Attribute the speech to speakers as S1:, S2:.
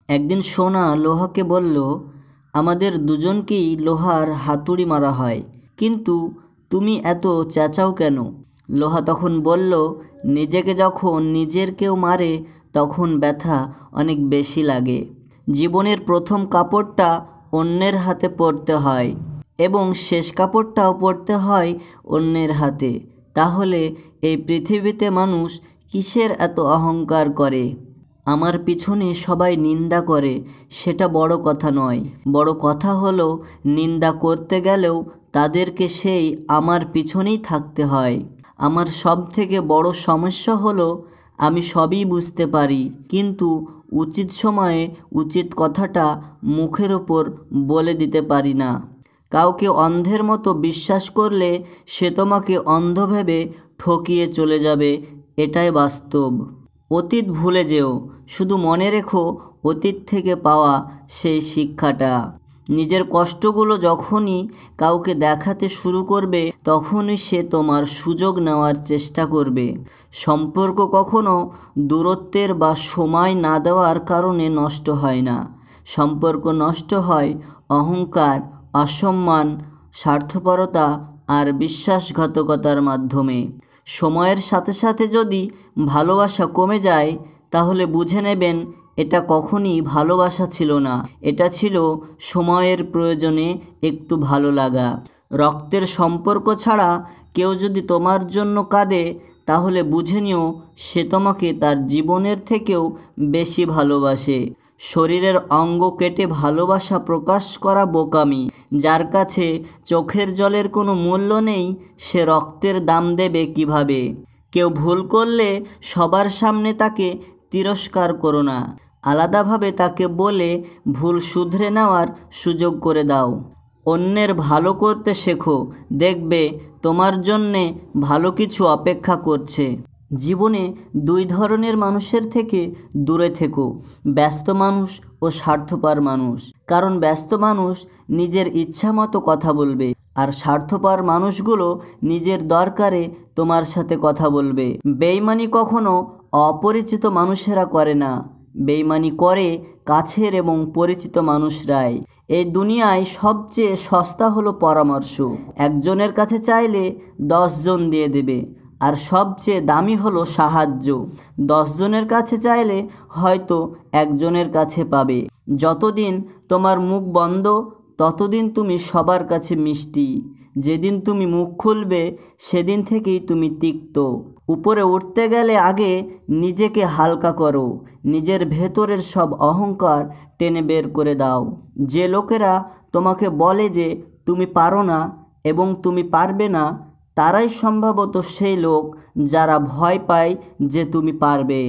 S1: একদিন সোনা লোহাকে বলল, আমাদের দুজনকেই লোহার হাতুড়ি মারা হয়, কিন্তু তুমি এত চেঁচাও কেন? লোহা তখন বলল, নিজেকে যখন নিজের কেউ মারে তখন ব্যথা অনেক বেশি লাগে। জীবনের প্রথম কাপড়টা অন্যের হাতে পরতে হয় এবং শেষ কাপড়টাও পরতে হয় অন্যের হাতে। তাহলে এই পৃথিবীতে মানুষ কিসের এত অহংকার করে? আমার পিছনে সবাই নিন্দা করে, সেটা বড় কথা নয়। বড় কথা হলো নিন্দা করতে গেলেও তাদেরকে সেই আমার পিছনেই থাকতে হয়। আমার সবথেকে বড় সমস্যা হলো আমি সবই বুঝতে পারি, কিন্তু উচিত সময়ে উচিত কথাটা মুখের ওপর বলে দিতে পারি না। কাউকে অন্ধের মতো বিশ্বাস করলে সে তোমাকে অন্ধ ভেবে ঠকিয়ে চলে যাবে, এটাই বাস্তব। অতীত ভুলে যেও, শুধু মনে রেখো অতীত থেকে পাওয়া সেই শিক্ষাটা। নিজের কষ্টগুলো যখনই কাউকে দেখাতে শুরু করবে তখনই সে তোমার সুযোগ নেওয়ার চেষ্টা করবে। সম্পর্ক কখনো দূরত্বের বা সময় না দেওয়ার কারণে নষ্ট হয় না। সম্পর্ক নষ্ট হয় অহংকার, অসম্মান, স্বার্থপরতা আর বিশ্বাসঘাতকতার মাধ্যমে। সময়ের সাথে সাথে যদি ভালোবাসা কমে যায় তাহলে বুঝে নেবেন এটা কখনই ভালোবাসা ছিল না, এটা ছিল সময়ের প্রয়োজনে একটু ভালো লাগা। রক্তের সম্পর্ক ছাড়া কেউ যদি তোমার জন্য কাঁদে তাহলে বুঝে নিও সে তোমাকে তার জীবনের থেকেও বেশি ভালোবাসে। শরীরের অঙ্গ কেটে ভালোবাসা প্রকাশ করা বোকামি। যার কাছে চোখের জলের কোনো মূল্য নেই সে রক্তের দাম দেবে কিভাবে? কেউ ভুল করলে সবার সামনে তাকে তিরস্কার করো না, আলাদাভাবে তাকে বলে ভুল শুধরে নেওয়ার সুযোগ করে দাও। অন্যের ভালো করতে শেখো, দেখবে তোমার জন্যে ভালো কিছু অপেক্ষা করছে। জীবনে দুই ধরনের মানুষের থেকে দূরে থেকো, ব্যস্ত মানুষ ও স্বার্থপর মানুষ। কারণ ব্যস্ত মানুষ নিজের ইচ্ছা মতো কথা বলবে, আর স্বার্থপর মানুষগুলো নিজের দরকারে তোমার সাথে কথা বলবে। বেইমানি কখনো অপরিচিত মানুষেরা করে না, বেইমানি করে কাছের এবং পরিচিত মানুষরাই। এই দুনিয়ায় সবচেয়ে সস্তা হলো পরামর্শ। একজনের কাছে চাইলে 10 জন দিয়ে দেবে, আর সবচেয়ে দামি হলো সাহায্য। 10 জনের কাছে চাইলে হয়তো একজনের কাছে পাবে। যতদিন তোমার মুখ বন্ধ ততদিন তুমি সবার কাছে মিষ্টি। যেদিন তুমি মুখ খুলবে সেদিন থেকেই তুমি তিক্ত। উপরে উঠতে গেলে আগে নিজেকে হালকা করো, নিজের ভেতরের সব অহংকার টেনে বের করে দাও। যে লোকেরা তোমাকে বলে যে তুমি পারো না এবং তুমি পারবে না, তারাই সম্ভবত সেই লোক যারা ভয় পায় যে তুমি পারবে।